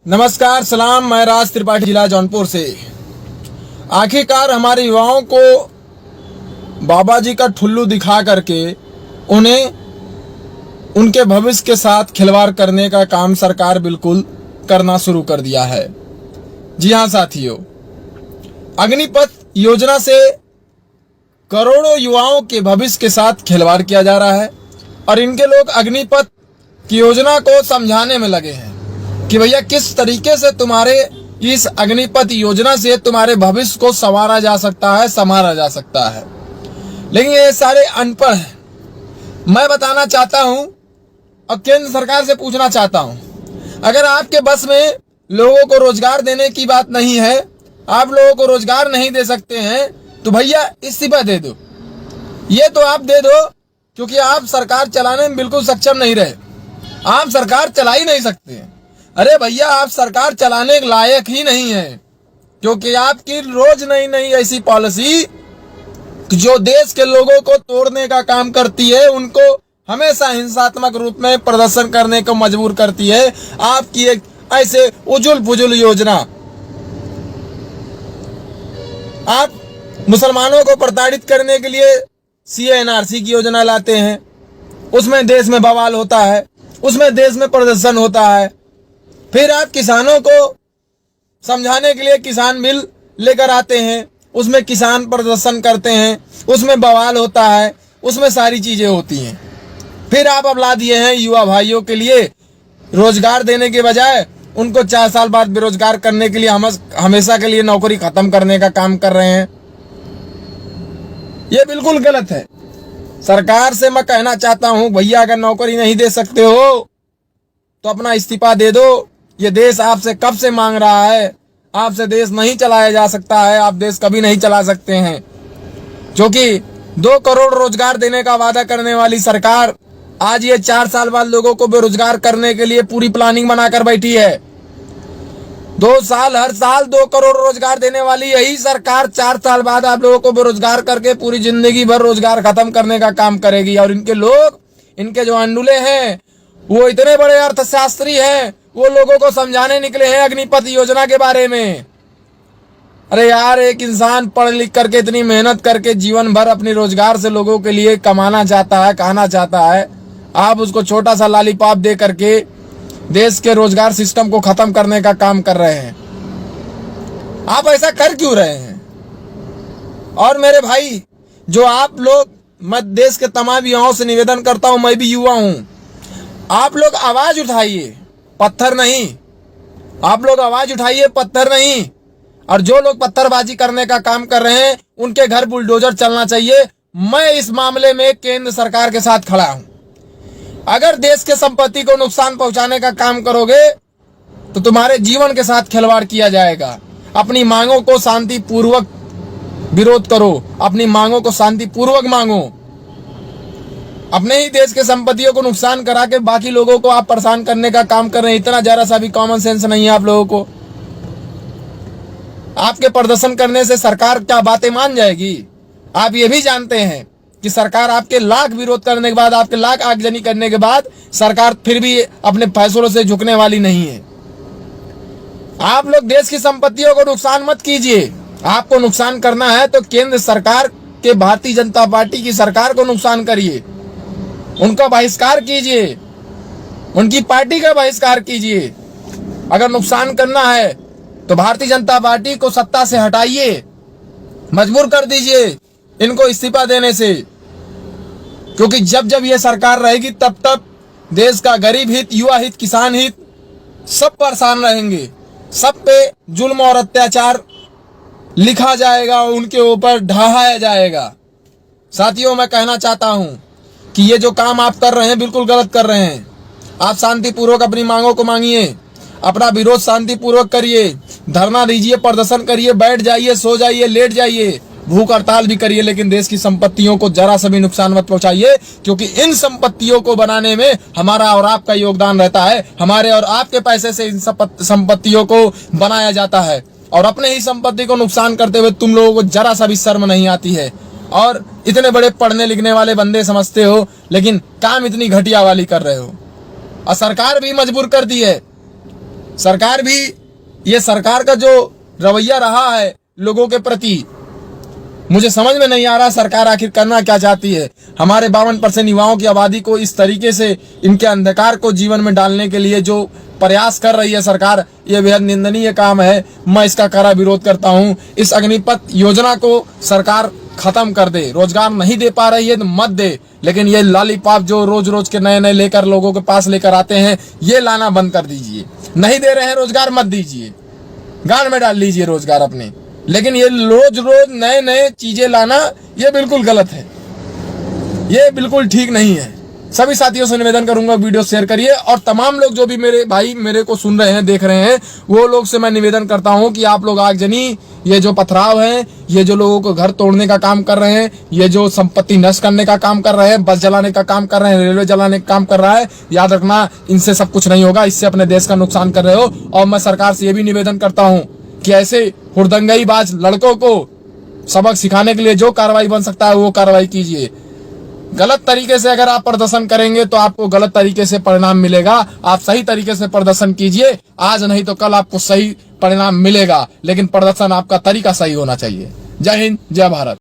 नमस्कार सलाम, मैं राज त्रिपाठी जिला जौनपुर से। आखिरकार हमारे युवाओं को बाबा जी का ठुल्लू दिखा करके उन्हें उनके भविष्य के साथ खिलवाड़ करने का काम सरकार बिल्कुल करना शुरू कर दिया है। जी हाँ साथियों, अग्निपथ योजना से करोड़ों युवाओं के भविष्य के साथ खिलवाड़ किया जा रहा है और इनके लोग अग्निपथ की योजना को समझाने में लगे हैं कि भैया किस तरीके से तुम्हारे इस अग्निपथ योजना से तुम्हारे भविष्य को संवारा जा सकता है, संभाला जा सकता है। लेकिन ये सारे अनपढ़ हैं। मैं बताना चाहता हूं और केंद्र सरकार से पूछना चाहता हूं, अगर आपके बस में लोगों को रोजगार देने की बात नहीं है, आप लोगों को रोजगार नहीं दे सकते हैं, तो भैया इस्तीफा दे दो। ये तो आप दे दो क्योंकि आप सरकार चलाने में बिल्कुल सक्षम नहीं रहे, आप सरकार चला ही नहीं सकते हैं। अरे भैया, आप सरकार चलाने के लायक ही नहीं है, क्योंकि आपकी रोज नई नई ऐसी पॉलिसी जो देश के लोगों को तोड़ने का काम करती है, उनको हमेशा हिंसात्मक रूप में प्रदर्शन करने को मजबूर करती है। आपकी एक ऐसे उजुल फुजुल योजना, आप मुसलमानों को प्रताड़ित करने के लिए CA/NRC की योजना लाते हैं, उसमें देश में बवाल होता है, उसमें देश में प्रदर्शन होता है। फिर आप किसानों को समझाने के लिए किसान बिल लेकर आते हैं, उसमें किसान प्रदर्शन करते हैं, उसमें बवाल होता है, उसमें सारी चीजें होती हैं। फिर आप अब ला दिए हैं युवा भाइयों के लिए रोजगार देने के बजाय उनको 4 साल बाद बेरोजगार करने के लिए हमेशा के लिए नौकरी खत्म करने का काम कर रहे हैं। ये बिल्कुल गलत है। सरकार से मैं कहना चाहता हूं, भैया अगर नौकरी नहीं दे सकते हो तो अपना इस्तीफा दे दो। ये देश आपसे कब से मांग रहा है। आपसे देश नहीं चलाया जा सकता है, आप देश कभी नहीं चला सकते हैं, क्योंकि 2 करोड़ रोजगार देने का वादा करने वाली सरकार आज ये 4 साल बाद लोगों को बेरोजगार करने के लिए पूरी प्लानिंग बनाकर बैठी है। 2 साल, हर साल 2 करोड़ रोजगार देने वाली यही सरकार 4 साल बाद आप लोगों को बेरोजगार करके पूरी जिंदगी भर रोजगार खत्म करने का काम करेगी। और इनके लोग, इनके जो अंडुले हैं, वो इतने बड़े अर्थशास्त्री हैं, वो लोगों को समझाने निकले हैं अग्निपथ योजना के बारे में। अरे यार, एक इंसान पढ़ लिख करके इतनी मेहनत करके जीवन भर अपने रोजगार से लोगों के लिए कमाना चाहता है, खाना चाहता है, आप उसको छोटा सा लॉलीपॉप दे करके देश के रोजगार सिस्टम को खत्म करने का काम कर रहे हैं। आप ऐसा कर क्यों रहे हैं? और मेरे भाई, जो आप लोग, मैं देश के तमाम युवाओं से निवेदन करता हूं, मैं भी युवा हूं, आप लोग आवाज उठाइए, पत्थर नहीं। आप लोग आवाज उठाइए, पत्थर नहीं। और जो लोग पत्थरबाजी करने का काम कर रहे हैं, उनके घर बुलडोजर चलना चाहिए। मैं इस मामले में केंद्र सरकार के साथ खड़ा हूं। अगर देश के संपत्ति को नुकसान पहुंचाने का काम करोगे तो तुम्हारे जीवन के साथ खिलवाड़ किया जाएगा। अपनी मांगों को शांतिपूर्वक विरोध करो, अपनी मांगों को शांतिपूर्वक मांगो। अपने ही देश के संपत्तियों को नुकसान करा के बाकी लोगों को आप परेशान करने का काम कर रहे हैं। इतना जरा सा भी कॉमन सेंस नहीं है आप लोगों को। आपके प्रदर्शन करने से सरकार क्या बातें मान जाएगी? आप ये भी जानते हैं कि सरकार आपके लाख विरोध करने के बाद, आपके लाख आगजनी करने के बाद, सरकार फिर भी अपने फैसलों से झुकने वाली नहीं है। आप लोग देश की संपत्तियों को नुकसान मत कीजिए। आपको नुकसान करना है तो केंद्र सरकार के भारतीय जनता पार्टी की सरकार को नुकसान करिए, उनका बहिष्कार कीजिए, उनकी पार्टी का बहिष्कार कीजिए। अगर नुकसान करना है तो भारतीय जनता पार्टी को सत्ता से हटाइए, मजबूर कर दीजिए इनको इस्तीफा देने से, क्योंकि जब जब ये सरकार रहेगी तब तब देश का गरीब हित, युवा हित, किसान हित सब परेशान रहेंगे। सब पे जुल्म और अत्याचार लिखा जाएगा, उनके ऊपर ढहाया जाएगा। साथियों, मैं कहना चाहता हूं कि ये जो काम आप कर रहे हैं बिल्कुल गलत कर रहे हैं। आप शांतिपूर्वक अपनी मांगों को मांगिए, अपना विरोध शांतिपूर्वक करिए, धरना दीजिए, प्रदर्शन करिए, बैठ जाइए, सो जाइए, लेट जाइए, भूख हड़ताल भी करिए, लेकिन देश की संपत्तियों को जरा सा भी नुकसान मत पहुंचाइए, क्योंकि इन संपत्तियों को बनाने में हमारा और आपका योगदान रहता है। हमारे और आपके पैसे से इन संपत्तियों को बनाया जाता है और अपने ही संपत्ति को नुकसान करते हुए तुम लोगों को जरा सा भी शर्म नहीं आती है। और इतने बड़े पढ़ने लिखने वाले बंदे समझते हो, लेकिन काम इतनी घटिया वाली कर रहे हो। और सरकार भी मजबूर कर दी है सरकार भी, ये सरकार का जो रवैया रहा है लोगों के प्रति, मुझे समझ में नहीं आ रहा सरकार आखिर करना क्या चाहती है। हमारे 52% युवाओं की आबादी को इस तरीके से इनके अंधकार को जीवन में डालने के लिए जो प्रयास कर रही है सरकार, ये बेहद निंदनीय काम है। मैं इसका कड़ा विरोध करता हूं। इस अग्निपथ योजना को सरकार खत्म कर दे। रोजगार नहीं दे पा रही है तो मत दे, लेकिन ये लॉलीपॉप जो रोज रोज के नए नए लेकर लोगों के पास लेकर आते हैं, ये लाना बंद कर दीजिए। नहीं दे रहे हैं रोजगार, मत दीजिए, गांड में डाल लीजिए रोजगार अपने, लेकिन ये रोज रोज नए नए चीजें लाना ये बिल्कुल गलत है, ये बिल्कुल ठीक नहीं है। सभी साथियों से निवेदन करूंगा वीडियो शेयर करिए, और तमाम लोग जो भी मेरे भाई मेरे को सुन रहे हैं, देख रहे हैं, वो लोग से मैं निवेदन करता हूं कि आप लोग आगजनी, ये जो पथराव है, ये जो लोगों को घर तोड़ने का काम कर रहे हैं, ये जो संपत्ति नष्ट करने का काम कर रहे हैं, बस जलाने का काम कर रहे हैं, रेलवे जलाने का काम कर रहा है, याद रखना इनसे सब कुछ नहीं होगा। इससे अपने देश का नुकसान कर रहे हो। और मैं सरकार से ये भी निवेदन करता हूँ कि ऐसे हुड़दंगाईबाज लड़कों को सबक सिखाने के लिए जो कार्रवाई बन सकता है वो कार्रवाई कीजिए। गलत तरीके से अगर आप प्रदर्शन करेंगे तो आपको गलत तरीके से परिणाम मिलेगा। आप सही तरीके से प्रदर्शन कीजिए, आज नहीं तो कल आपको सही परिणाम मिलेगा, लेकिन प्रदर्शन आपका तरीका सही होना चाहिए। जय हिंद, जय भारत।